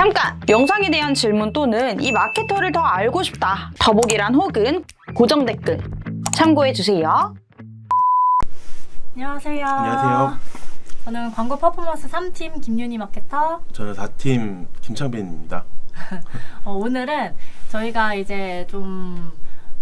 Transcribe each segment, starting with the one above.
잠깐! 영상에 대한 질문 또는 이 마케터를 더 알고 싶다. 더보기란 혹은 고정 댓글 참고해주세요. 안녕하세요. 안녕하세요. 저는 광고 퍼포먼스 3팀 김윤희 마케터. 저는 4팀 김창빈입니다. 오늘은 저희가 이제 좀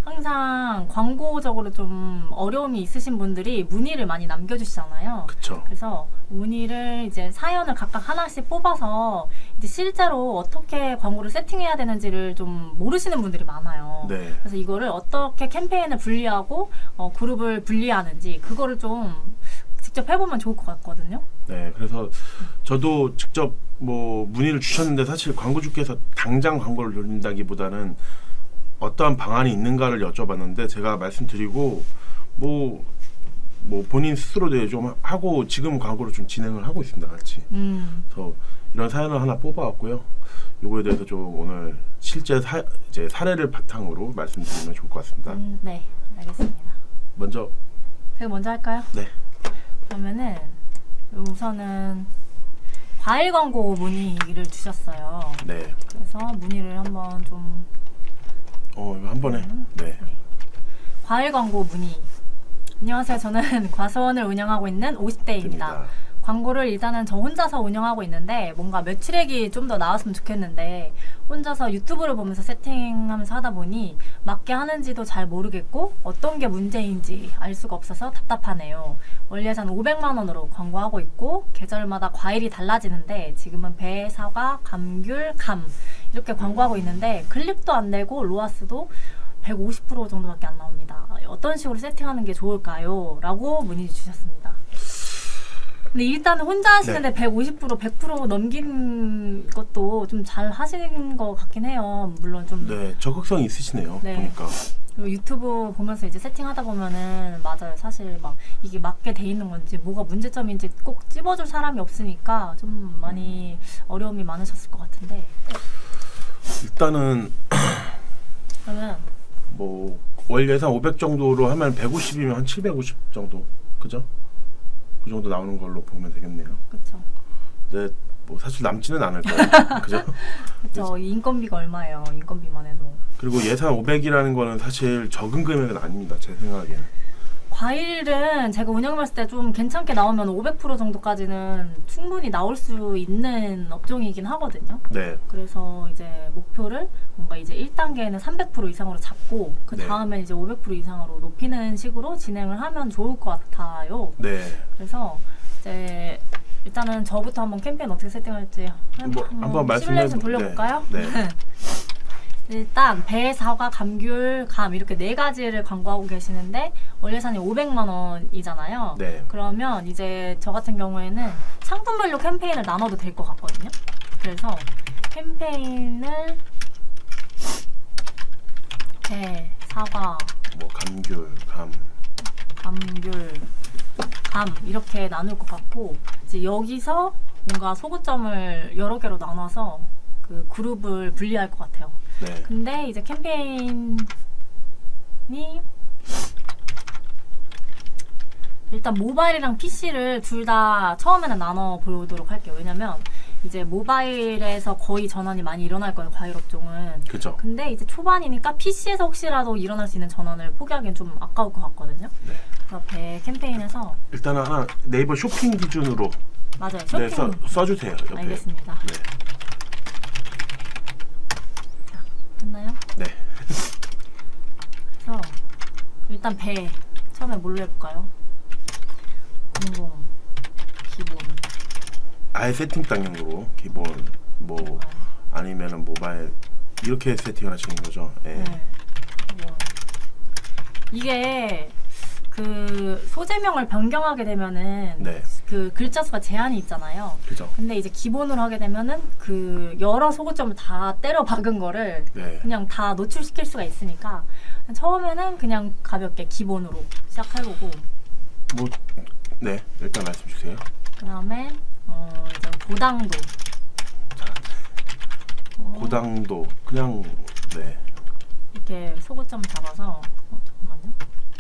항상 광고적으로 좀 어려움이 있으신 분들이 문의를 많이 남겨주시잖아요. 그쵸. 그래서 문의를 이제 사연을 각각 하나씩 뽑아서 이제 실제로 어떻게 광고를 세팅해야 되는지를 좀 모르시는 분들이 많아요. 네. 그래서 이거를 어떻게 캠페인을 분리하고 그룹을 분리하는지 그거를 좀 직접 해보면 좋을 것 같거든요. 네, 그래서 저도 직접 뭐 문의를 주셨는데 사실 광고주께서 당장 광고를 돌린다기보다는 어떠한 방안이 있는가를 여쭤봤는데 제가 말씀드리고 뭐 본인 스스로도 좀 하고 지금 광고를 좀 진행을 하고 있습니다, 같이. 그래서 이런 사연을 하나 뽑아왔고요. 요거에 대해서 좀 오늘 실제 이제 사례를 바탕으로 말씀드리면 좋을 것 같습니다. 네, 알겠습니다. 먼저 제가 먼저 할까요? 네. 그러면은 우선은 과일 광고 문의를 주셨어요. 네. 그래서 문의를 한번 좀 이거 한 번에. 네. 과일 광고 문의. 안녕하세요. 저는 과수원을 운영하고 있는 50대입니다. 됩니다. 광고를 일단은 저 혼자서 운영하고 있는데 뭔가 매출액이 좀 더 나왔으면 좋겠는데 혼자서 유튜브를 보면서 세팅하면서 하다 보니 맞게 하는지도 잘 모르겠고 어떤 게 문제인지 알 수가 없어서 답답하네요. 원래 한 500만 원으로 광고하고 있고 계절마다 과일이 달라지는데 지금은 배, 사과, 감귤, 감 이렇게 광고하고 있는데 클릭도 안 되고 로아스도 150% 정도밖에 안 나옵니다. 어떤 식으로 세팅하는 게 좋을까요? 라고 문의 주셨습니다. 근데 일단은 혼자 하시는데 150%, 100% 넘긴 것도 좀 잘 하시는 것 같긴 해요. 물론 좀 네, 적극성이 있으시네요. 네. 보니까. 그리고 유튜브 보면서 이제 세팅하다 보면은 맞아요. 사실 막 이게 맞게 돼 있는 건지 뭐가 문제점인지 꼭 찝어줄 사람이 없으니까 좀 많이 어려움이 많으셨을 것 같은데 일단은 그러면 뭐 월 예산 500 정도로 하면 150이면 한 750 정도, 그죠? 그 정도 나오는 걸로 보면 되겠네요. 그쵸. 근데 뭐 사실 남지는 않을 거예요, 그죠? 그쵸. 인건비가 얼마예요? 인건비만 해도. 그리고 예산 500이라는 거는 사실 적은 금액은 아닙니다, 제 생각에는. 과일은 제가 운영했을 때 좀 괜찮게 나오면 500% 정도까지는 충분히 나올 수 있는 업종이긴 하거든요. 네, 그래서 이제 목표를 뭔가 이제 1단계에는 300% 이상으로 잡고 그 네. 다음에 이제 500% 이상으로 높이는 식으로 진행을 하면 좋을 것 같아요. 네. 그래서 이제 일단은 저부터 한번 캠페인 어떻게 세팅할지 한번 말씀해 시뮬레이션 돌려볼까요? 네. 일단 배, 사과, 감귤, 감 이렇게 4가지를 광고하고 계시는데 월 예산이 500만 원이잖아요. 네. 그러면 이제 저 같은 경우에는 상품별로 캠페인을 나눠도 될 것 같거든요. 그래서 캠페인을 배, 사과, 뭐 감귤, 감귤, 감 이렇게 나눌 것 같고 이제 여기서 뭔가 소구점을 여러 개로 나눠서 그 그룹을 분리할 것 같아요. 네. 근데 이제 캠페인이 일단 모바일이랑 PC를 둘 다 처음에는 나눠 보도록 할게요. 왜냐면 이제 모바일에서 거의 전환이 많이 일어날 거예요, 과일 업종은. 그죠. 근데 이제 초반이니까 PC에서 혹시라도 일어날 수 있는 전환을 포기하기엔 좀 아까울 것 같거든요. 네. 그래서 배 캠페인에서 일단 하나 네이버 쇼핑 기준으로 맞아요. 네, 쇼핑 써주세요. 옆에. 알겠습니다. 네. 자, 됐나요? 네. 그래서 일단 배 처음에 뭘로 해볼까요? 공공 기본 아예 세팅 당형으로 기본 뭐 아니면은 모바일 이렇게 세팅을 하시는 거죠. 예. 네. 뭐. 이게 그 소재명을 변경하게 되면은 네. 그 글자 수가 제한이 있잖아요. 그죠. 근데 이제 기본으로 하게 되면은 그 여러 소구점을 다 때려 박은 거를 네. 그냥 다 노출시킬 수가 있으니까 처음에는 그냥 가볍게 기본으로 시작해보고 뭐 네, 일단 말씀 주세요. 그 다음에 이제 고당도 고당도 그냥 네. 이렇게 소구점 잡아서 잠깐만요.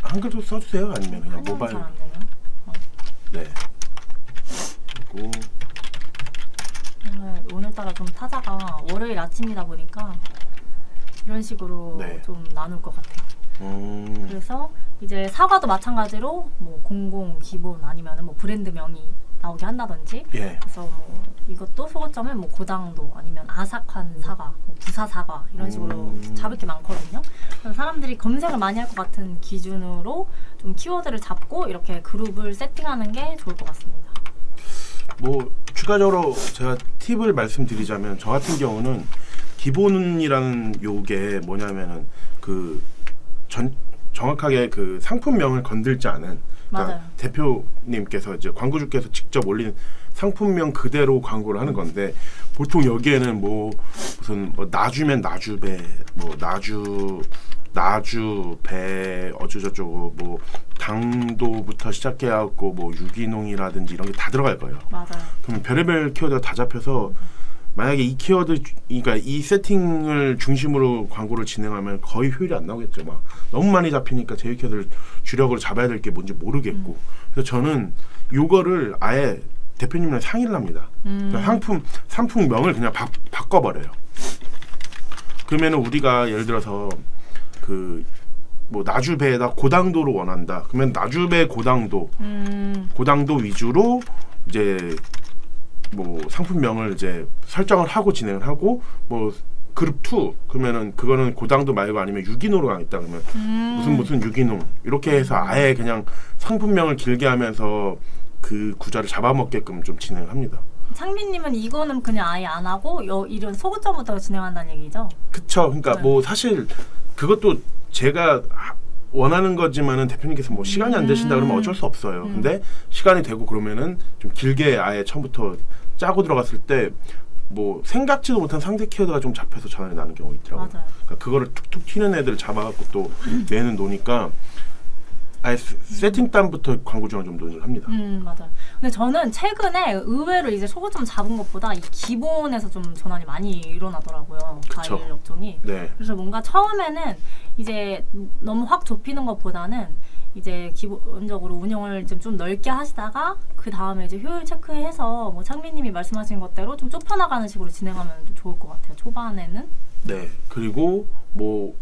한글도 써주세요. 아니면 그냥 한영 모바일. 잘안 되네요. 네. 그리고 오늘따라 좀 타자가 월요일 아침이다 보니까 이런 식으로 네. 좀 나눌 것 같아요. 그래서 이제 사과도 마찬가지로 뭐 공공, 기본 아니면은 뭐 브랜드명이 나오게 한다든지. 예. 그래서 뭐 이것도 소고점은 뭐 고당도 아니면 아삭한 사과, 뭐 부사 사과 이런 식으로 잡을 게 많거든요. 그래서 사람들이 검색을 많이 할 것 같은 기준으로 좀 키워드를 잡고 이렇게 그룹을 세팅하는 게 좋을 것 같습니다. 뭐 추가적으로 제가 팁을 말씀드리자면 저 같은 경우는 기본이라는 요게 뭐냐면은 그 정확하게 그 상품명을 건들지 않은, 그러니까 맞아요. 대표님께서 이제 광고주께서 직접 올린 상품명 그대로 광고를 하는 건데, 보통 여기에는 뭐 무슨 뭐 나주면 나주배, 뭐 나주배 어쩌저쩌고 뭐 당도부터 시작해갖고 뭐 유기농이라든지 이런 게 다 들어갈 거예요. 맞아요. 그러면 별의별 키워드가 다 잡혀서 만약에 이 키워드, 그러니까 이 세팅을 중심으로 광고를 진행하면 거의 효율이 안 나오겠죠. 막 너무 많이 잡히니까 제 키워드를 주력으로 잡아야 될 게 뭔지 모르겠고. 그래서 저는 요거를 아예 대표님이랑 상의를 합니다. 그러니까 상품명을 그냥 바꿔버려요. 그러면은 우리가 예를 들어서 그 뭐 나주배에다 고당도로 원한다. 그러면 나주배 고당도 위주로 이제 뭐 상품명을 이제 설정을 하고 진행을 하고, 뭐 그룹 2 그러면은 그거는 고당도 말고 아니면 유기농으로 가겠다 그러면 무슨 유기농 이렇게 해서 아예 그냥 상품명을 길게 하면서 그 구자를 잡아먹게끔 좀 진행을 합니다. 창빈님은 이거는 그냥 아예 안 하고 이런 소고점부터 진행한다는 얘기죠? 그쵸. 그러니까 네. 뭐 사실 그것도 제가 원하는 거지만은 대표님께서 뭐 시간이 안 되신다 그러면 어쩔 수 없어요. 근데 시간이 되고 그러면은 좀 길게 아예 처음부터 짜고 들어갔을 때 뭐 생각지도 못한 상대 키워드가 좀 잡혀서 전환이 나는 경우가 있더라고요. 맞아요. 그러니까 그거를 툭툭 튀는 애들을 잡아갖고 또 매는 노니까 아예 세팅단부터 광고주랑 좀 논의를 합니다. 맞아요. 근데 저는 최근에 의외로 이제 소고점 잡은 것보다 이 기본에서 좀 전환이 많이 일어나더라고요. 그쵸. 과일 업종이. 네. 그래서 뭔가 처음에는 이제 너무 확 좁히는 것보다는 이제 기본적으로 운영을 좀 넓게 하시다가 그 다음에 이제 효율 체크해서 뭐 창민님이 말씀하신 것대로 좀 좁혀나가는 식으로 진행하면 좀 좋을 것 같아요. 초반에는. 네. 그리고 뭐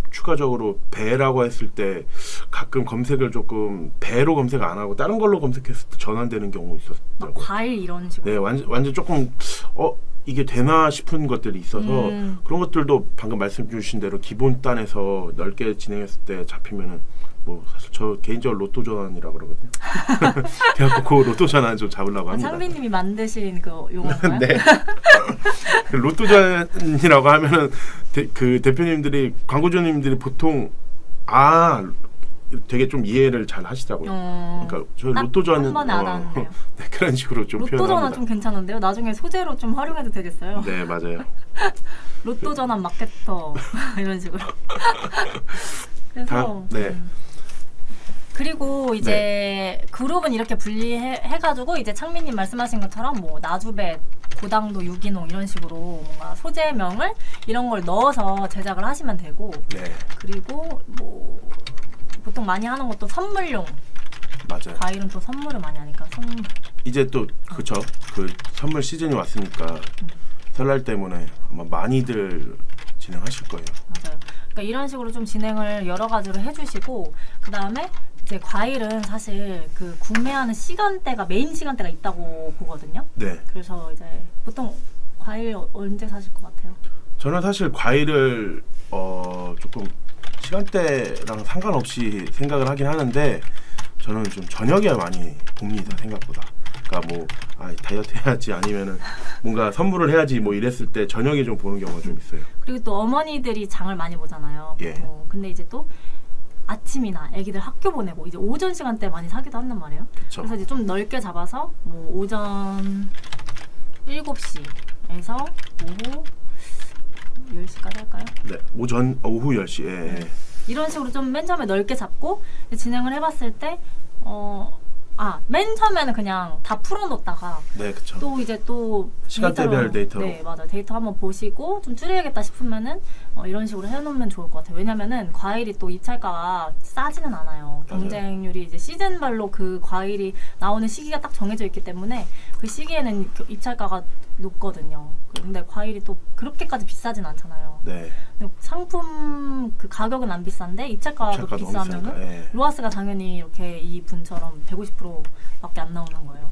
추가적으로 배라고 했을 때 가끔 검색을 조금 배로 검색 안 하고 다른 걸로 검색했을 때 전환되는 경우 막 있었더라고요. 과일 이런 식으로. 네, 완전 조금 이게 되나 싶은 것들이 있어서 그런 것들도 방금 말씀 주신 대로 기본 단에서 넓게 진행했을 때 잡히면은 뭐 사실 저 개인적으로 로또 전환이라고 그러거든요. 그래갖고 그 로또 전환 좀 잡으려고 합니다. 창빈님이 만드신 그 용어인가요? 네. 로또 전환이라고 하면은 그 대표님들이 광고주님들이 보통 되게 좀 이해를 잘 하시더라고요. 그러니까 저 로또 전환 한 번에 알았는데요. 네, 그런 식으로 좀 로또 전환 표현합니다. 좀 괜찮은데요? 나중에 소재로 좀 활용해도 되겠어요? 네, 맞아요. 로또 전환 마케터 이런 식으로. 그래서 네. 그리고 이제 그룹은 이렇게 분리해가지고 이제 창민님 말씀하신 것처럼 뭐 나주배, 고당도, 유기농 이런 식으로 뭔가 소재명을 이런 걸 넣어서 제작을 하시면 되고, 네, 그리고 뭐 보통 많이 하는 것도 선물용. 맞아요. 과일은 또 선물을 많이 하니까 선물. 이제 또 그쵸, 그 선물 시즌이 왔으니까 설날 때문에 아마 많이들 진행하실 거예요. 맞아요. 그러니까 이런 식으로 좀 진행을 여러 가지로 해주시고, 그 다음에 이제 과일은 사실 그 구매하는 시간대가 메인 시간대가 있다고 보거든요. 네, 그래서 이제 보통 과일 언제 사실 것 같아요? 저는 사실 과일을 조금 시간대랑 상관없이 생각을 하긴 하는데 저는 좀 저녁에 많이 봅니다, 생각보다. 그러니까 뭐 다이어트 해야지 아니면은 뭔가 선물을 해야지 뭐 이랬을 때 저녁에 좀 보는 경우가 좀 있어요. 그리고 또 어머니들이 장을 많이 보잖아요. 예. 근데 이제 또 아침이나 애기들 학교 보내고 이제 오전 시간대 많이 사기도 한단 말이에요. 그쵸. 그래서 이제 좀 넓게 잡아서 뭐 오전 7시에서 오후 10시까지 할까요? 네, 오후 10시에 이런 식으로 좀 맨 처음에 넓게 잡고 이제 진행을 해봤을 때 맨 처음에는 그냥 다 풀어놓다가 네, 그쵸. 또 이제 또 시간대별 데이터로. 네, 맞아. 데이터 한번 보시고 좀 줄여야겠다 싶으면은 이런 식으로 해놓으면 좋을 것 같아요. 왜냐면은 과일이 또 입찰가가 싸지는 않아요. 맞아요. 경쟁률이 이제 시즌별로 그 과일이 나오는 시기가 딱 정해져 있기 때문에 그 시기에는 입찰가가 높거든요. 근데 과일이 또 그렇게까지 비싸진 않잖아요. 네. 근데 상품 그 가격은 안 비싼데 입찰가도 입찰가가 너무 비싸면은 비싸니까, 예. 로아스가 당연히 이렇게 이 분처럼 150%밖에 안 나오는 거예요.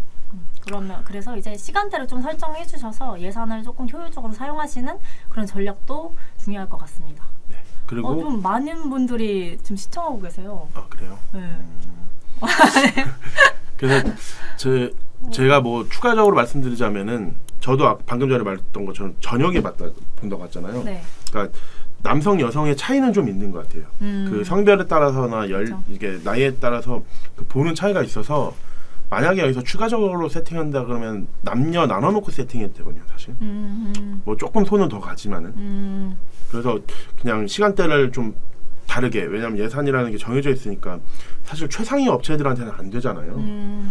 그러면 그래서 이제 시간대를 좀 설정해 주셔서 예산을 조금 효율적으로 사용하시는 그런 전략도 중요할 것 같습니다. 네. 그리고 좀 많은 분들이 지금 시청하고 계세요. 아 그래요? 네. 그래서 제가 뭐 추가적으로 말씀드리자면은 저도 방금 전에 말했던 것처럼 저녁에 본다고 했잖아요. 네. 그러니까 남성 여성의 차이는 좀 있는 것 같아요. 그 성별에 따라서나 그렇죠. 이게 나이에 따라서 그 보는 차이가 있어서 만약에 여기서 추가적으로 세팅한다 그러면 남녀 나눠놓고 세팅해도 되거든요, 사실. 뭐 조금 손은 더 가지만은. 그래서 그냥 시간대를 좀 다르게, 왜냐면 예산이라는 게 정해져 있으니까 사실 최상위 업체들한테는 안 되잖아요.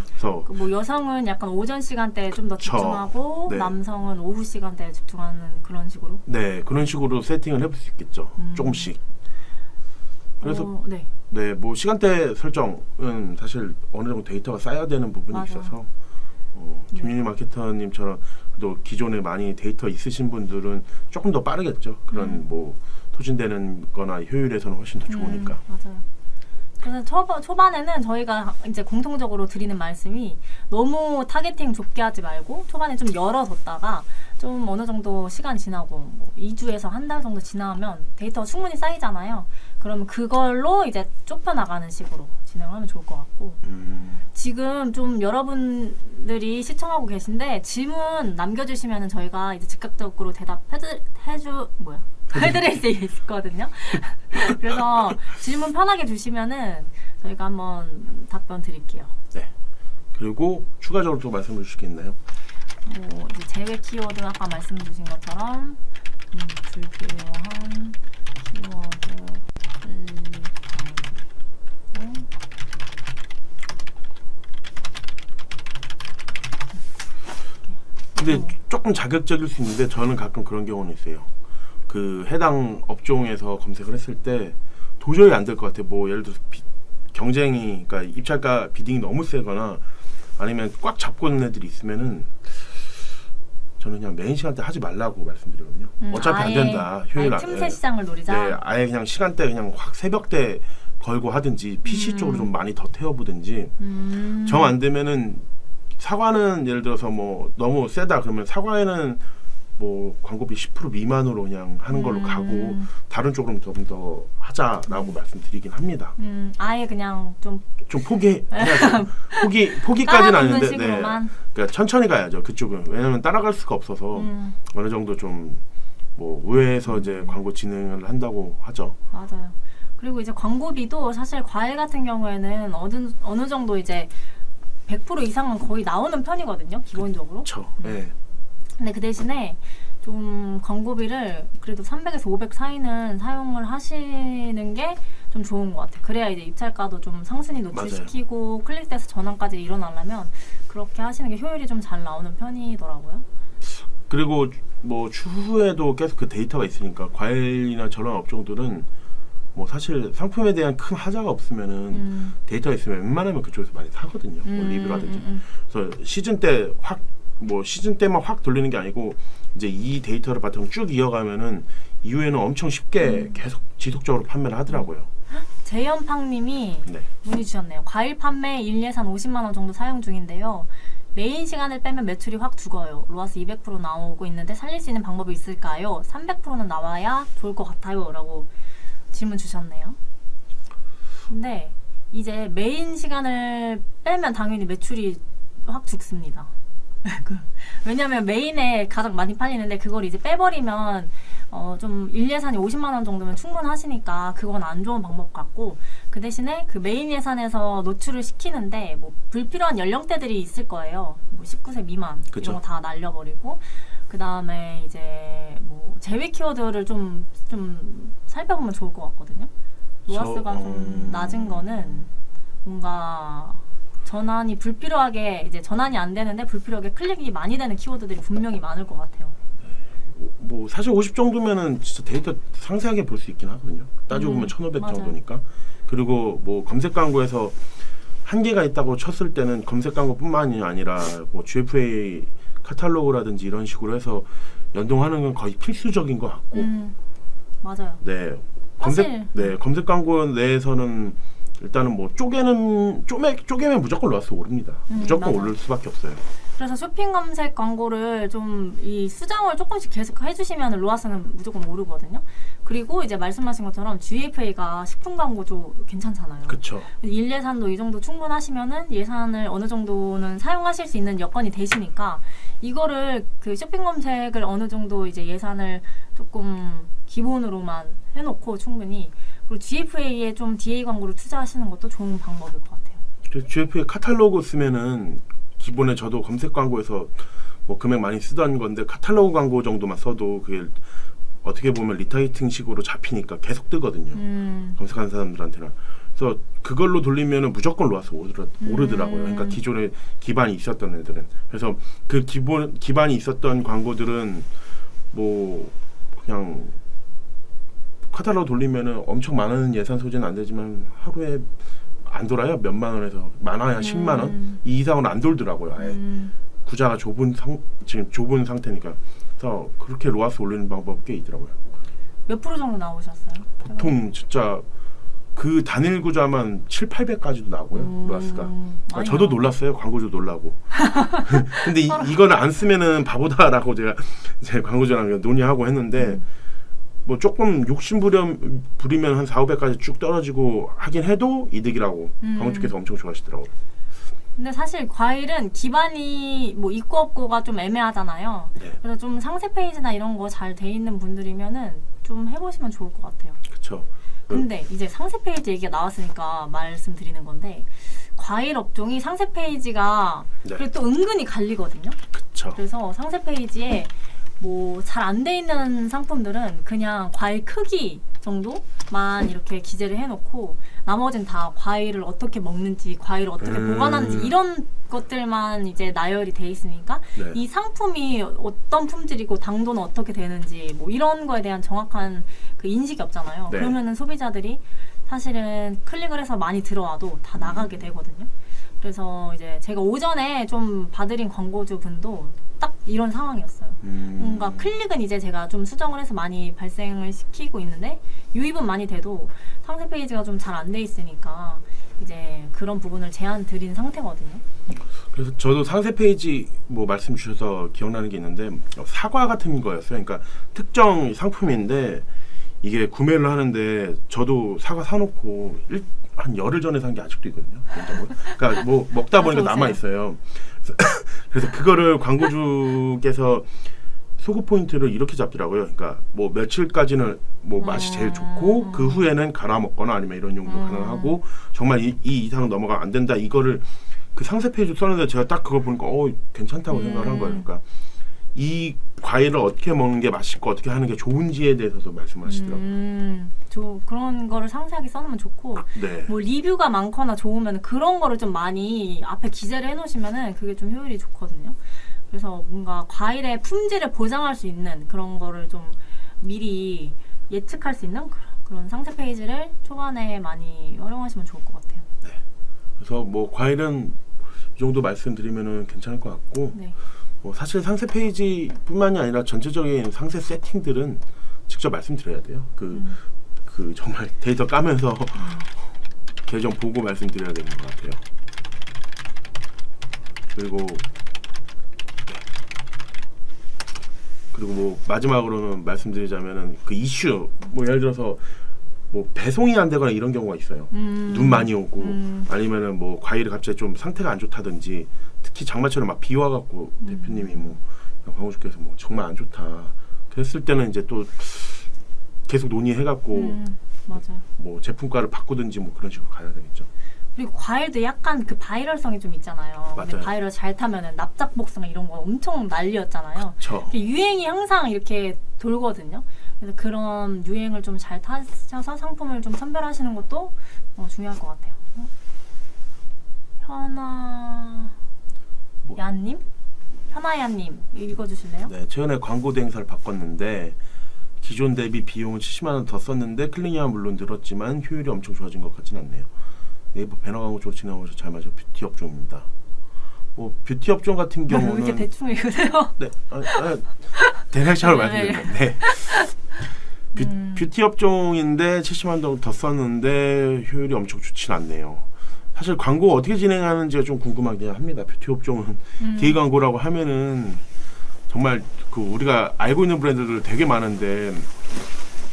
그래서 뭐 여성은 약간 오전 시간대에 좀 더 집중하고 네. 남성은 오후 시간대에 집중하는 그런 식으로. 네, 그런 식으로 세팅을 해볼 수 있겠죠. 조금씩. 그래서 네. 네, 뭐 시간대 설정은 사실 어느 정도 데이터가 쌓여야 되는 부분이 맞아요. 있어서 김윤희 마케터님처럼 또 기존에 많이 데이터 있으신 분들은 조금 더 빠르겠죠. 그런 뭐 소진되는 거나 효율에서는 훨씬 더 좋으니까. 맞아요. 그래서 초반에는 저희가 이제 공통적으로 드리는 말씀이 너무 타겟팅 좁게 하지 말고 초반에 좀 열어뒀다가 좀 어느 정도 시간 지나고 뭐 2주에서 한 달 정도 지나면 데이터가 충분히 쌓이잖아요. 그러면 그걸로 이제 좁혀나가는 식으로 진행을 하면 좋을 것 같고 지금 좀 여러분들이 시청하고 계신데 질문 남겨주시면은 저희가 이제 즉각적으로 해드릴 수 있거든요. 그래서 질문 편하게 주시면은 저희가 한번 답변 드릴게요. 네. 그리고 추가적으로 또 말씀해 주실 게 있나요? 뭐 이제 제외 키워드 아까 말씀 주신 것처럼 불필요한 키워드 클릭 광고. 근데 조금 자극적일 수 있는데 저는 가끔 그런 경우는 있어요. 그 해당 업종에서 검색을 했을 때 도저히 안 될 것 같아요. 뭐 예를 들어서 경쟁이, 그러니까 입찰가 비딩이 너무 세거나 아니면 꽉 잡고 있는 애들이 있으면은 저는 그냥 메인 시간대 하지 말라고 말씀드리거든요. 어차피 안 된다. 효율 안 틈새 시장을 노리자. 네, 아예 그냥 시간대 그냥 확 새벽대 걸고 하든지 PC 쪽으로 좀 많이 더 태워보든지 정 안 되면은 사과는 예를 들어서 뭐 너무 세다 그러면 사과에는 뭐 광고비 10% 미만으로 그냥 하는 걸로 가고 다른 쪽으로 좀 더 하자라고 말씀드리긴 합니다. 아예 그냥 좀 포기해야 돼요. 포기까지는 아닌데, 네. 식으로만. 그러니까 천천히 가야죠. 그쪽은 왜냐면 따라갈 수가 없어서 어느 정도 좀 뭐 우회해서 이제 광고 진행을 한다고 하죠. 맞아요. 그리고 이제 광고비도 사실 과일 같은 경우에는 어느 정도 이제 100% 이상은 거의 나오는 편이거든요. 기본적으로. 그렇죠. 네. 근데 그 대신에 좀 광고비를 그래도 300에서 500 사이는 사용을 하시는 게 좀 좋은 것 같아요. 그래야 이제 입찰가도 좀 상순위 노출시키고 클릭돼서 전환까지 일어나려면 그렇게 하시는 게 효율이 좀 잘 나오는 편이더라고요. 그리고 뭐 추후에도 계속 그 데이터가 있으니까 과일이나 저런 업종들은 뭐 사실 상품에 대한 큰 하자가 없으면은 데이터가 있으면 웬만하면 그쪽에서 많이 사거든요. 뭐 리뷰라든지. 그래서 시즌 때만 확 돌리는 게 아니고 이제 이 데이터를 바탕으로 쭉 이어가면은 이후에는 엄청 쉽게 계속 지속적으로 판매를 하더라고요. 재현팡님이 네. 문의 주셨네요. 과일 판매 1예산 50만 원 정도 사용 중인데요. 메인 시간을 빼면 매출이 확 죽어요. 로아스 200% 나오고 있는데 살릴 수 있는 방법이 있을까요? 300%는 나와야 좋을 것 같아요. 라고 질문 주셨네요. 근데 이제 메인 시간을 빼면 당연히 매출이 확 죽습니다. 왜냐면 메인에 가장 많이 팔리는데 그걸 이제 빼버리면 좀 1예산이 50만 원 정도면 충분하시니까 그건 안 좋은 방법 같고 그 대신에 그 메인 예산에서 노출을 시키는데 뭐 불필요한 연령대들이 있을 거예요. 뭐 19세 미만 그쵸. 이런 거 다 날려버리고 그 다음에 이제 뭐 제외 키워드를 좀 살펴보면 좋을 것 같거든요. 로아스가 좀 낮은 거는 뭔가 전환이 불필요하게 이제 전환이 안 되는데 불필요하게 클릭이 많이 되는 키워드들이 분명히 많을 것 같아요. 뭐 사실 50 정도면은 진짜 데이터 상세하게 볼 수 있긴 하거든요. 따지고 보면 1500 맞아요. 정도니까. 그리고 뭐 검색 광고에서 한계가 있다고 쳤을 때는 검색 광고뿐만이 아니라 뭐 GFA 카탈로그라든지 이런 식으로 해서 연동하는 건 거의 필수적인 것 같고 맞아요. 네 사실 검색 광고 내에서는 일단은 뭐 쪼개면 무조건 로아스 오릅니다. 무조건 맞아요. 오를 수밖에 없어요. 그래서 쇼핑 검색 광고를 좀 이 수정을 조금씩 계속 해주시면 로아스는 무조건 오르거든요. 그리고 이제 말씀하신 것처럼 GFA가 식품 광고도 괜찮잖아요. 그렇죠. 일 예산도 이 정도 충분하시면은 예산을 어느 정도는 사용하실 수 있는 여건이 되시니까 이거를 그 쇼핑 검색을 어느 정도 이제 예산을 조금 기본으로만 해놓고 충분히 그리고 GFA에 좀 DA 광고를 투자하시는 것도 좋은 방법일 것 같아요. 그래서 GFA 카탈로그 쓰면은 기본에 저도 검색 광고에서 뭐 금액 많이 쓰던 건데 카탈로그 광고 정도만 써도 그게 어떻게 보면 리타이팅식으로 잡히니까 계속 뜨거든요. 검색하는 사람들한테는. 그래서 그걸로 돌리면은 무조건 로아스 오르더라고요. 그러니까 기존에 기반이 있었던 애들은. 그래서 그 기반이 있었던 광고들은 뭐 그냥 카탈로그 돌리면은 엄청 많은 예산 소재는 안 되지만 하루에 안 돌아요. 몇만 원에서 많아야 10만 원. 이 이상은 안 돌더라고요. 아예 구자가 지금 좁은 상태니까. 그래서 그렇게 로아스 올리는 방법이 꽤 있더라고요. 몇 프로 정도 나오셨어요? 보통 진짜 그 단일 구자만 700~800까지도 나오고요. 로아스가. 그러니까 저도 놀랐어요. 광고주 놀라고. 근데 이거는 안 쓰면은 바보다라고 제가 제 광고주랑 논의하고 했는데 뭐 조금 욕심 부리면 한 400~500까지 쭉 떨어지고 하긴 해도 이득이라고 광고주께서 엄청 좋아하시더라고요. 근데 사실 과일은 기반이 뭐 있고 없고가 좀 애매하잖아요. 네. 그래서 좀 상세 페이지나 이런 거 잘 돼 있는 분들이면은 좀 해보시면 좋을 것 같아요. 그렇죠. 근데 이제 상세 페이지 얘기가 나왔으니까 말씀드리는 건데 과일 업종이 상세 페이지가 네. 그리고 또 은근히 갈리거든요. 그렇죠. 그래서 상세 페이지에 뭐 잘 안 돼 있는 상품들은 그냥 과일 크기 정도만 이렇게 기재를 해놓고 나머지는 다 과일을 어떻게 먹는지 과일을 어떻게 보관하는지 이런 것들만 이제 나열이 돼 있으니까 네. 이 상품이 어떤 품질이고 당도는 어떻게 되는지 뭐 이런 거에 대한 정확한 그 인식이 없잖아요. 네. 그러면은 소비자들이 사실은 클릭을 해서 많이 들어와도 다 나가게 되거든요. 그래서 이제 제가 오전에 좀 봐드린 광고주 분도 딱 이런 상황이었어요. 뭔가 클릭은 이제 제가 좀 수정을 해서 많이 발생을 시키고 있는데 유입은 많이 돼도 상세 페이지가 좀 잘 안 돼 있으니까 이제 그런 부분을 제한 드린 상태거든요. 그래서 저도 상세 페이지 뭐 말씀 주셔서 기억나는 게 있는데 사과 같은 거였어요. 그러니까 특정 상품인데 이게 구매를 하는데 저도 사과 사놓고 한 열흘 전에 산 게 아직도 있거든요. 그러니까 뭐 먹다 보니까 남아 있어요. 그래서 그거를 광고주께서 소구 포인트를 이렇게 잡더라고요. 그러니까 뭐 며칠까지는 뭐 맛이 제일 좋고 그 후에는 갈아 먹거나 아니면 이런 용도 가능하고 정말 이 이상 넘어가면 안 된다. 이거를 그 상세 페이지 썼는데 제가 딱 그거 보니까 괜찮다고 생각을 한 거예요. 그러니까 이 과일을 어떻게 먹는 게 맛있고 어떻게 하는 게 좋은지에 대해서도 말씀을 하시더라고요. 그런 거를 상세하게 써놓으면 좋고 네. 뭐 리뷰가 많거나 좋으면 그런 거를 좀 많이 앞에 기재를 해놓으시면은 그게 좀 효율이 좋거든요. 그래서 뭔가 과일의 품질을 보장할 수 있는 그런 거를 좀 미리 예측할 수 있는 그런 상세 페이지를 초반에 많이 활용하시면 좋을 것 같아요. 네. 그래서 뭐 과일은 이 정도 말씀드리면은 괜찮을 것 같고 네. 뭐 사실 상세 페이지뿐만이 아니라 전체적인 상세 세팅들은 직접 말씀드려야 돼요. 그 정말 데이터 까면서 계정 보고 말씀드려야 되는 것 같아요. 그리고 뭐 마지막으로는 말씀드리자면은 그 이슈 뭐 예를 들어서 뭐 배송이 안 되거나 이런 경우가 있어요. 눈 많이 오고 아니면은 뭐 과일이 갑자기 좀 상태가 안 좋다든지 특히 장마철에 막 비 와갖고 대표님이 뭐 광고주께서 뭐 정말 안 좋다 그랬을 때는 이제 또 계속 논의해갖고 맞아요. 뭐 제품가를 바꾸든지 뭐 그런 식으로 가야 되겠죠. 그리고 과일도 약간 그 바이럴성이 좀 있잖아요. 근데 맞아요. 바이럴 잘 타면은 납작 복숭아 이런 거 엄청 난리였잖아요. 그쵸. 유행이 항상 이렇게 돌거든요. 그래서 그런 유행을 좀 잘 타셔서 상품을 좀 선별하시는 것도 중요할 것 같아요. 현아야님 읽어주실래요? 네, 최근에 광고 대행사를 바꿨는데 기존 대비 비용은 70만 원 더 썼는데 클릭량은 물론 늘었지만 효율이 엄청 좋아진 것 같진 않네요. 네이버 배너 광고 쪽으로 진행하면서 잘 맞아 뷰티 업종입니다. 뭐 뷰티 업종 같은 왜 경우는 이렇게 대충 읽으세요? 네, 대략적으로 네, 말씀드리면 뷰티 업종인데 70만 원 더 썼는데 효율이 엄청 좋진 않네요. 사실 광고 어떻게 진행하는지가 좀 궁금하긴 합니다. 뷰티 업종은 DA 광고라고 하면은 정말 그 우리가 알고 있는 브랜드들 되게 많은데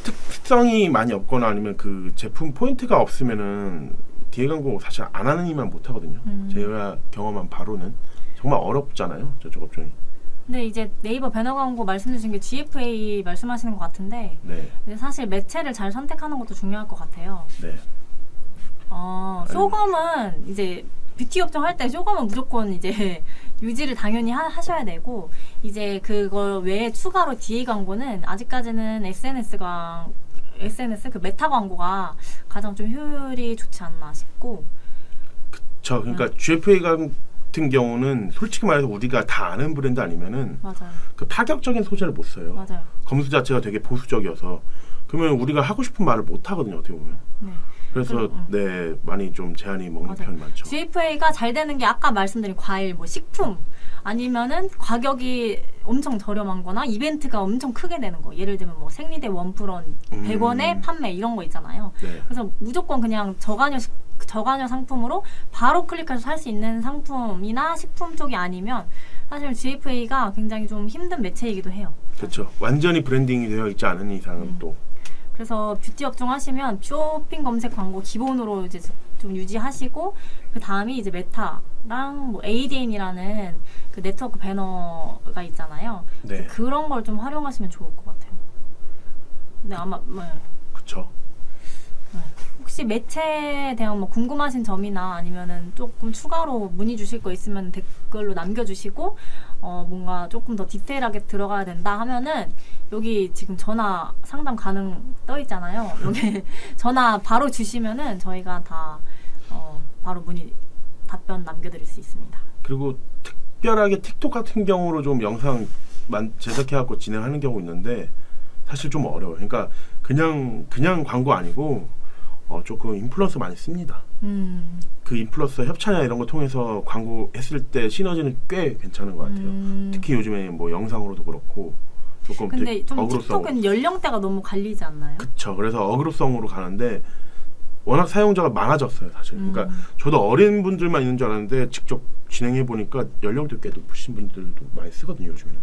특성이 많이 없거나 아니면 그 제품 포인트가 없으면은 DA 광고 사실 안 하는 이만 못 하거든요. 제가 경험한 바로는 정말 어렵잖아요. 저쪽 업종이. 근데 이제 네이버 배너 광고 말씀 주신 게 GFA 말씀하시는 것 같은데 네. 근데 사실 매체를 잘 선택하는 것도 중요할 것 같아요. 네. 쇼검은 이제 뷰티 업종 할 때 쇼검은 무조건 이제 유지를 당연히 하셔야 되고 이제 그걸 외에 추가로 DA 광고는 아직까지는 SNS 그 메타 광고가 가장 좀 효율이 좋지 않나 싶고 그러니까 GFA 같은 경우는 솔직히 말해서 우리가 다 아는 브랜드 아니면은 맞아요. 그 파격적인 소재를 못 써요. 맞아요. 검수 자체가 되게 보수적이어서 그러면 우리가 하고 싶은 말을 못 하거든요. 어떻게 보면. 네. 그래서 네 많이 좀 제한이 먹는 맞아요. 편이 많죠. GFA가 잘 되는 게 아까 말씀드린 과일, 뭐 식품 아니면은 가격이 엄청 저렴한 거나 이벤트가 엄청 크게 되는 거. 예를 들면 뭐 생리대 1플 100원에 판매 이런 거 있잖아요. 네. 그래서 무조건 그냥 저가녀 상품으로 바로 클릭해서 살 수 있는 상품이나 식품 쪽이 아니면 사실 GFA가 굉장히 좀 힘든 매체이기도 해요. 그렇죠. 완전히 브랜딩이 되어 있지 않은 이상은 또 그래서 뷰티 업종 하시면 쇼핑 검색 광고 기본으로 이제 좀 유지하시고 그 다음이 이제 메타랑 뭐 ADN이라는 그 네트워크 배너가 있잖아요. 네. 그런 걸 좀 활용하시면 좋을 것 같아요. 근데 아마 그렇죠. 혹시 매체에 대한 뭐 궁금하신 점이나 아니면은 조금 추가로 문의 주실 거 있으면 댓글로 남겨주시고 뭔가 조금 더 디테일하게 들어가야 된다 하면은 여기 지금 전화 상담 가능 떠 있잖아요. 여기 전화 바로 주시면은 저희가 다 바로 답변 남겨드릴 수 있습니다. 그리고 특별하게 틱톡 같은 경우로 좀 영상 제작해갖고 진행하는 경우 있는데 사실 좀 어려워요. 그러니까 그냥 광고 아니고 조금 인플루언서 많이 씁니다. 그 인플루언서 협찬이나 이런 거 통해서 광고 했을 때 시너지는 꽤 괜찮은 것 같아요. 특히 요즘에 뭐 영상으로도 그렇고 조금 근데 좀 어그로성. 틱톡은 연령대가 너무 갈리지 않나요? 그쵸. 그래서 어그로성으로 가는데 워낙 사용자가 많아졌어요, 사실. 그러니까 저도 어린 분들만 있는 줄 알았는데 직접 진행해 보니까 연령대 꽤 높으신 분들도 많이 쓰거든요, 요즘에는.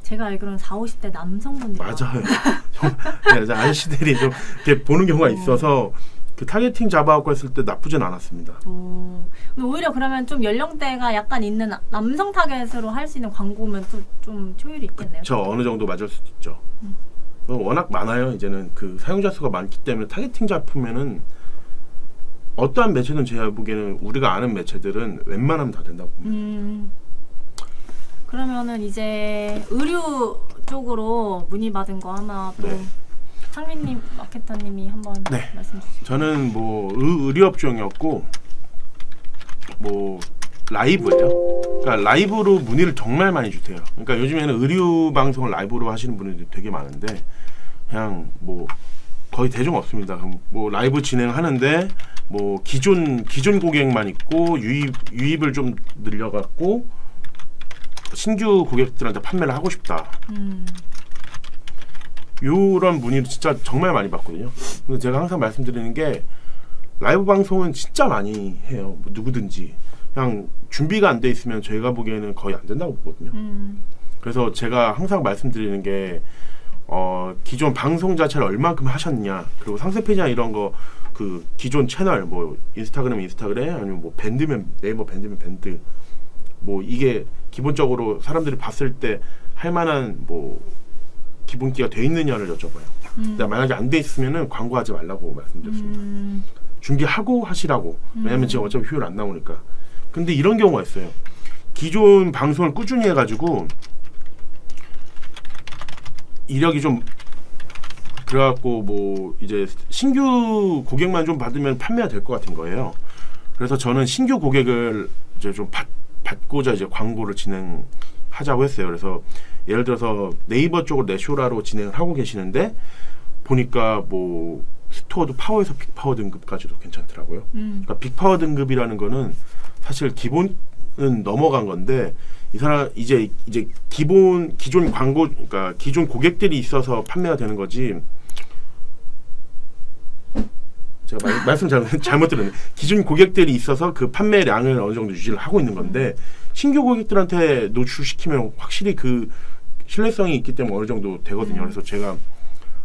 제가 알기로는 40, 50대 남성분들이 맞아요. 네, 아저씨들이 좀 이렇게 보는 경우가 있어서 그 타겟팅 잡아갖고 했을 때 나쁘진 않았습니다. 근데 오히려 그러면 좀 연령대가 약간 있는 남성 타겟으로 할 수 있는 광고면 또 좀 효율이 있겠네요. 저 어느 정도 맞을 수도 있죠. 워낙 많아요. 이제는 그 사용자 수가 많기 때문에 타겟팅 잡으면은 어떠한 매체든 제가 보기에는 우리가 아는 매체들은 웬만하면 다 된다고 봅니다. 그러면은 이제 의류 쪽으로 문의받은 거 하나 또 네. 상민님, 마케터님이 한번 네. 말씀 주시죠. 저는 뭐 의류 업종이었고 뭐 라이브예요. 그러니까 라이브로 문의를 정말 많이 주세요. 그러니까 요즘에는 의류 방송을 라이브로 하시는 분들이 되게 많은데 그냥 뭐 거의 대중 없습니다. 그럼 뭐 라이브 진행하는데 뭐 기존 고객만 있고 유입을 좀 늘려갖고 신규 고객들한테 판매를 하고 싶다. 요런 문의를 진짜 정말 많이 받거든요. 근데 제가 항상 말씀드리는 게 라이브 방송은 진짜 많이 해요. 뭐 누구든지 그냥 준비가 안 돼 있으면 저희가 보기에는 거의 안 된다고 보거든요. 그래서 제가 항상 말씀드리는 게 기존 방송 자체를 얼마큼 하셨냐, 그리고 상세 페이지나 이런 거 그 기존 채널 뭐 인스타그램 아니면 뭐 밴드면 네이버 밴드면 밴드 뭐 이게 기본적으로 사람들이 봤을 때 할 만한 뭐 기본기가 돼 있느냐를 여쭤봐요. 근데 만약에 안 돼 있으면은 광고하지 말라고 말씀드렸습니다. 준비하고 하시라고. 왜냐면 지금 어차피 효율 안 나오니까. 근데 이런 경우가 있어요. 기존 방송을 꾸준히 해가지고 이력이 좀 그래갖고 뭐 이제 신규 고객만 좀 받으면 판매가 될 것 같은 거예요. 그래서 저는 신규 고객을 이제 좀 받고자 이제 광고를 진행하자고 했어요. 그래서 예를 들어서 네이버 쪽으로 내쇼라로 진행을 하고 계시는데 보니까 뭐 스토어도 파워에서 빅파워 등급까지도 괜찮더라고요. 그러니까 빅파워 등급이라는 거는 사실 기본 넘어간 건데 이 사람 이제 기존 광고 그러니까 기존 고객들이 있어서 판매가 되는 거지. 제가 말씀 잘못 들었네. 기존 고객들이 있어서 그 판매량을 어느 정도 유지를 하고 있는 건데 신규 고객들한테 노출시키면 확실히 그 신뢰성이 있기 때문에 어느 정도 되거든요. 그래서 제가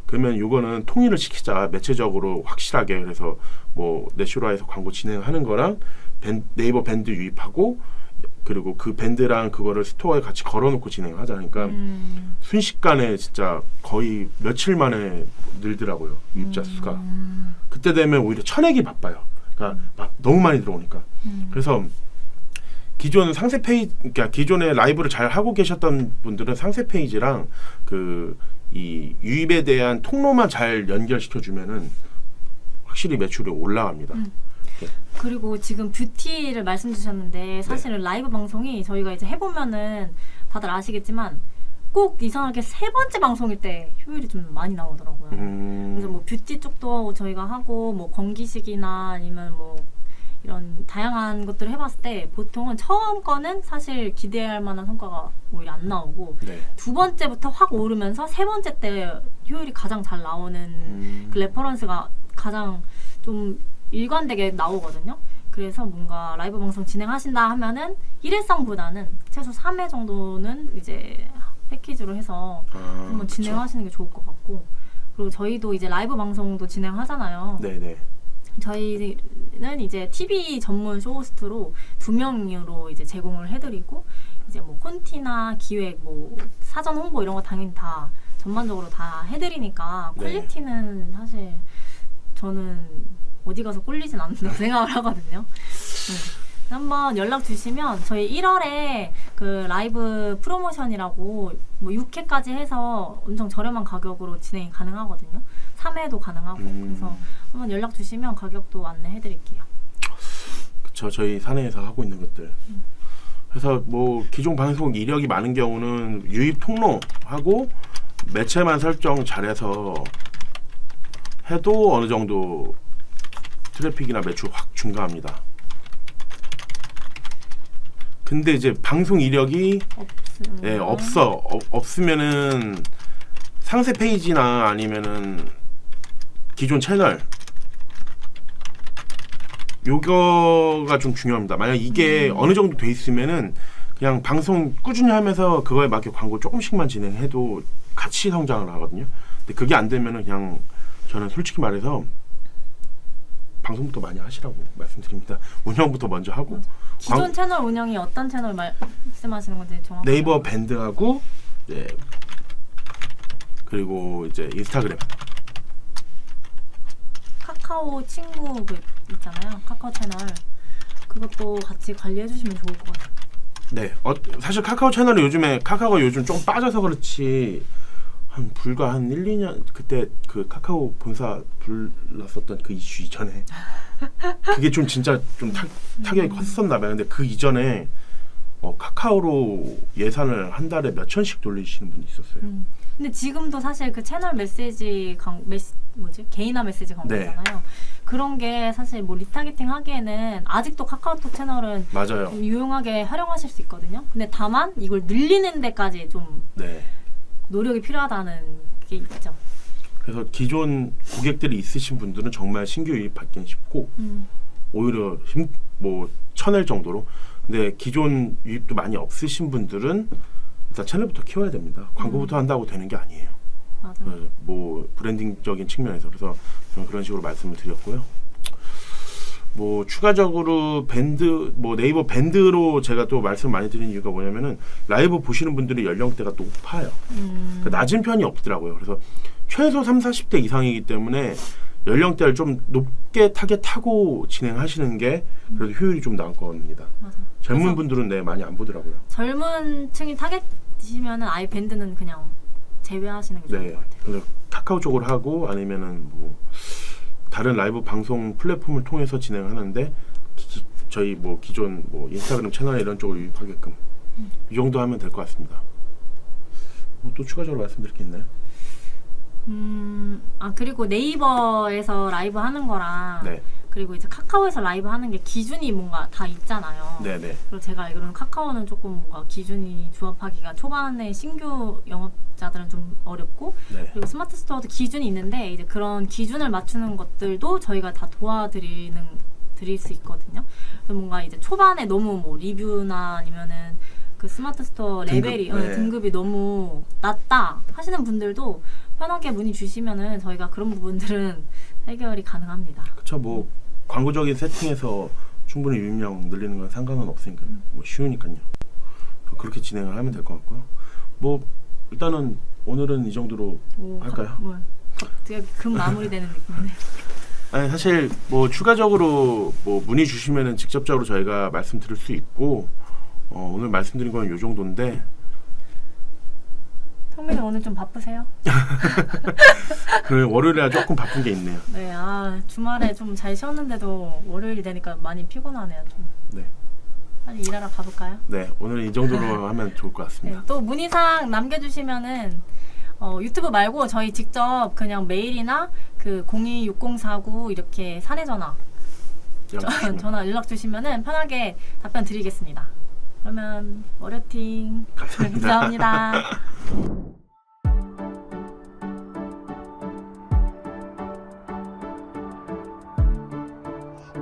그러면 이거는 통일을 시키자 매체적으로 확실하게. 그래서 뭐 내슈라에서 광고 진행하는 거랑 네이버 밴드 유입하고 그리고 그 밴드랑 그거를 스토어에 같이 걸어놓고 진행하자. 그러니까 순식간에 진짜 거의 며칠 만에 늘더라고요. 유입자 수가. 그때 되면 오히려 쳐내기 바빠요. 그러니까 막 너무 많이 들어오니까. 그래서 기존 상세 페이지, 그러니까 기존에 라이브를 잘 하고 계셨던 분들은 상세 페이지랑 이 유입에 대한 통로만 잘 연결시켜 주면은 확실히 매출이 올라갑니다. 그리고 지금 뷰티를 말씀 주셨는데 사실은 라이브 방송이 저희가 이제 해보면은 다들 아시겠지만 꼭 이상하게 세 번째 방송일 때 효율이 좀 많이 나오더라고요. 그래서 뭐 뷰티 쪽도 저희가 하고 뭐 건기식이나 아니면 뭐 이런 다양한 것들을 해봤을 때 보통은 처음 거는 사실 기대할 만한 성과가 오히려 안 나오고 두 번째부터 확 오르면서 세 번째 때 효율이 가장 잘 나오는 그 레퍼런스가 가장 좀 일관되게 나오거든요. 그래서 뭔가 라이브 방송 진행하신다 하면은 일회성보다는 최소 3회 정도는 이제 패키지로 해서 한번 진행하시는 게 좋을 것 같고, 그리고 저희도 이제 라이브 방송도 진행하잖아요. 네네. 저희는 이제 TV 전문 쇼호스트로 2명으로 이제 제공을 해드리고, 이제 뭐 콘티나 기획, 뭐 사전 홍보 이런 거 당연히 다 전반적으로 다 해드리니까 퀄리티는 사실 저는 어디 가서 꼴리진 않는다고 생각을 하거든요. 한번 연락 주시면 저희 1월에 그 라이브 프로모션이라고 뭐 6회까지 해서 엄청 저렴한 가격으로 진행이 가능하거든요. 3회도 가능하고. 그래서 한번 연락 주시면 가격도 안내해 드릴게요. 그쵸. 저희 사내에서 하고 있는 것들. 그래서 뭐 기존 방송 이력이 많은 경우는 유입 통로하고 매체만 설정 잘해서 해도 어느 정도 트래픽이나 매출 확 증가합니다. 근데 이제 방송 이력이 없으면은 상세 페이지나 아니면은 기존 채널 요거가 좀 중요합니다. 만약 이게 어느 정도 돼 있으면은 그냥 방송 꾸준히 하면서 그거에 맞게 광고 조금씩만 진행해도 같이 성장을 하거든요. 근데 그게 안 되면은 그냥 저는 솔직히 말해서 방송부터 많이 하시라고 말씀드립니다. 운영부터 먼저 하고. 기존 채널 운영이 어떤 채널 말씀하시는 건지 정확히. 네이버 밴드하고 그리고 이제 인스타그램. 카카오 친구 그 있잖아요. 카카오 채널. 그것도 같이 관리해 주시면 좋을 것 같아요. 네. 사실 카카오 채널이 카카오가 요즘 좀 빠져서 그렇지 불과 한 1, 2년 그때 그 카카오 본사 불났었던 그 이슈 이전에 그게 좀 진짜 좀 타격이 컸었나 봐요. 근데 그 이전에 카카오로 예산을 한 달에 몇 천씩 돌리시는 분이 있었어요. 근데 지금도 사실 그 채널 메시지 개인화 메시지 광고잖아요. 그런 게 사실 뭐 리타겟팅 하기에는 아직도 카카오톡 채널은 맞아요. 좀 유용하게 활용하실 수 있거든요. 근데 다만 이걸 늘리는 데까지 좀 노력이 필요하다는 게 있죠. 그래서 기존 고객들이 있으신 분들은 정말 신규 유입 받기는 쉽고 오히려 뭐 쳐낼 정도로. 근데 기존 유입도 많이 없으신 분들은 일단 채널부터 키워야 됩니다. 광고부터 한다고 되는 게 아니에요. 맞아요. 뭐 브랜딩적인 측면에서. 그래서 저는 그런 식으로 말씀을 드렸고요. 뭐 추가적으로 네이버 밴드로 제가 또 말씀 많이 드린 이유가 뭐냐면은 라이브 보시는 분들의 연령대가 높아요. 그러니까 낮은 편이 없더라고요. 그래서 최소 30, 40대 이상이기 때문에 연령대를 좀 높게 타겟하고 진행하시는 게 그래도 효율이 좀 나을 겁니다. 젊은 분들은 많이 안 보더라고요. 젊은 층이 타겟이시면은 아예 밴드는 그냥 제외하시는 게 좋을 것 같아요. 그래서 카카오 쪽으로 하고 아니면은 뭐 다른 라이브 방송 플랫폼을 통해서 진행하는데 저희 뭐 기존 뭐 인스타그램 채널 이런 쪽을 유입하게끔 이 정도 하면 될 것 같습니다. 뭐 또 추가적으로 말씀드릴 게 있나요? 그리고 네이버에서 라이브 하는 거랑 그리고 이제 카카오에서 라이브 하는 게 기준이 뭔가 다 있잖아요. 네네. 그리고 제가 알기로는 카카오는 조금 뭔가 기준이 조합하기가 초반에 신규 영업자들은 좀 어렵고 네. 그리고 스마트 스토어도 기준이 있는데 이제 그런 기준을 맞추는 것들도 저희가 다 드릴 수 있거든요. 그래서 뭔가 이제 초반에 너무 뭐 리뷰나 아니면은 그 스마트 스토어 레벨이 네. 등급이 너무 낮다 하시는 분들도 편하게 문의 주시면은 저희가 그런 부분들은 해결이 가능합니다. 그쵸. 뭐 광고적인 세팅에서 충분히 유입량 늘리는 건 상관은 없으니까 뭐 쉬우니까요. 그렇게 진행을 하면 될 것 같고요. 뭐 일단은 오늘은 이 정도로 할까요? 갑자기 금 마무리되는 느낌이네. 아니 사실 뭐 추가적으로 뭐 문의 주시면은 직접적으로 저희가 말씀드릴 수 있고 오늘 말씀드린 건 요 정도인데 성민이 오늘 좀 바쁘세요? 그 월요일에 조금 바쁜 게 있네요. 네, 주말에 좀 잘 쉬었는데도 월요일이 되니까 많이 피곤하네요. 좀. 네. 빨리 일하러 가볼까요? 네, 오늘 이 정도로 하면 좋을 것 네, 같습니다. 또 문의사항 남겨주시면은 유튜브 말고 저희 직접 그냥 메일이나 그 026049 이렇게 사내 전화 연락 주시면은 편하게 답변 드리겠습니다. 그러면 월요팅 감사합니다.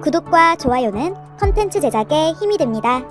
구독과 좋아요는 컨텐츠 제작에 힘이 됩니다.